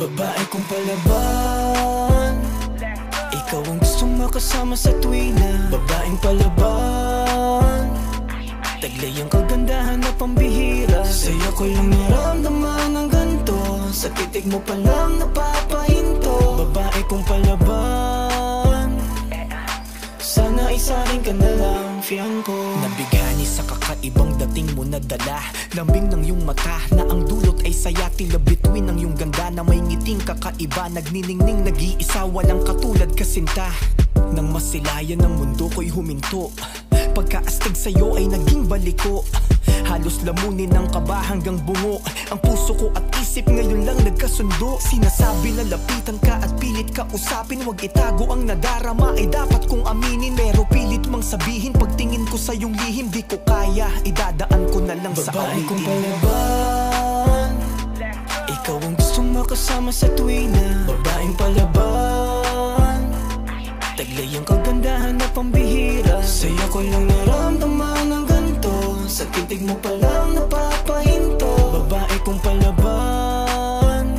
Babae kong palaban, ikaw ang gustong makasama sa tuwina. Babaeng palaban, taglay ang kagandahan na pambihira. Sa'yo ko lang naramdaman ng ganito, sa titig mo pa lang napapahinto. Babae kong palaban, sana isarin ka na lang, fiangko. Nabighani sa kakaibang dating mo na dala, lambing ng iyong mata na ang dulot ay saya. Tila bituin ng iyong ganda na may ngiting kakaiba. Nagniningning, nag-iisa, walang katulad kasinta. Nang masilayan ng mundo ko'y huminto, pagkaastig sa'yo ay naging baliko. Halos lamunin ng kaba hanggang bungo ang puso ko at isip, ngayon lang nagkasundo. Sinasabi na lapitan ka at pilit ka usapin, huwag itago ang nadarama ay dapat kong aminin. Pero pilit mang sabihin, pagtingin ko sa iyong lihim, di ko kaya, idadaan ko na lang sa awitin. Babae kong palaban, ikaw ang gustong makasama sa tuwina. Babaeng palaban, taglay ang kagandahan na pambihira. Sa'yo ko lang naramdaman ng ganito, sa titig mo pa lang napapahinto. Babae kong palaban,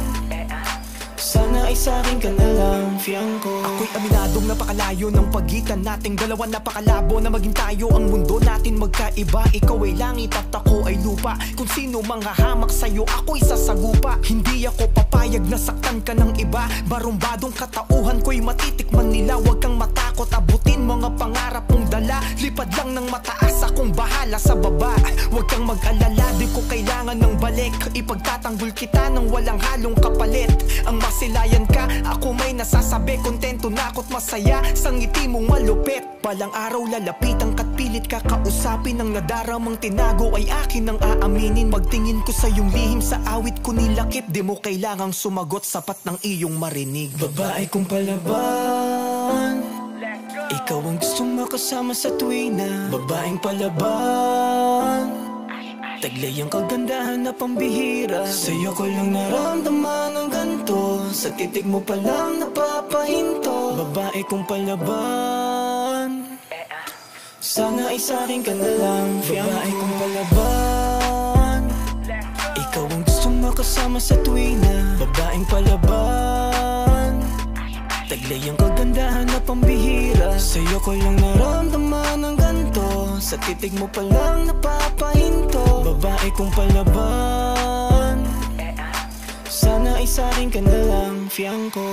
sana ay sa'kin ka na lang, fiangko. Ako'y aminadong napakalayo ng pagitan nating dalawa. Napakalabo na maging tayo, ang mundo natin magkaiba. Ikaw ay langit at ako ay lupa, kung sino mang hahamak sa'yo ako'y sasagupa. Hindi ako papayag na saktan ka ng iba, barumbadong katauhan ko'y matitikman nila. Huwag kang matakot, abutin mga pangarap mong dala. Lipad lang ng mataas, akong bahala sa baba. Huwag kang mag-alala, di ko kailangan ng balik. Ipagtatanggol kita ng walang halong kapalit. Ang masilayan ka, ako may nasasabi. Kontento na ako't masaya sa ngiti mong malupit. Balang araw lalapitan ka't pilit kakausapin. Ang nadaramang tinago ay akin ang aaminin. Magtingin ko sa iyong lihim, sa awit ko nilakip. Di mo kailangang sumagot, sapat ng iyong marinig. Babae kong palaban, ikaw ang gustong makasama sa tuwina. Babaeng palaban, taglay ang kagandahan na pambihira. Sa'yo ko lang naramdaman ng ganito, sa titig mo pa lang napapahinto. Babae kong palaban, sana ay sa'kin ka na lang, babae kong palaban, ikaw ang gustong makasama sa tuwina. Babaeng palaban, taglay ang kagandahan na pambihira. Sa'yo ko lang naramdaman ng ganito, sa titig mo pa lang napapahinto. Babae kong palaban, sana ay sa'kin ka na lang, fiangko.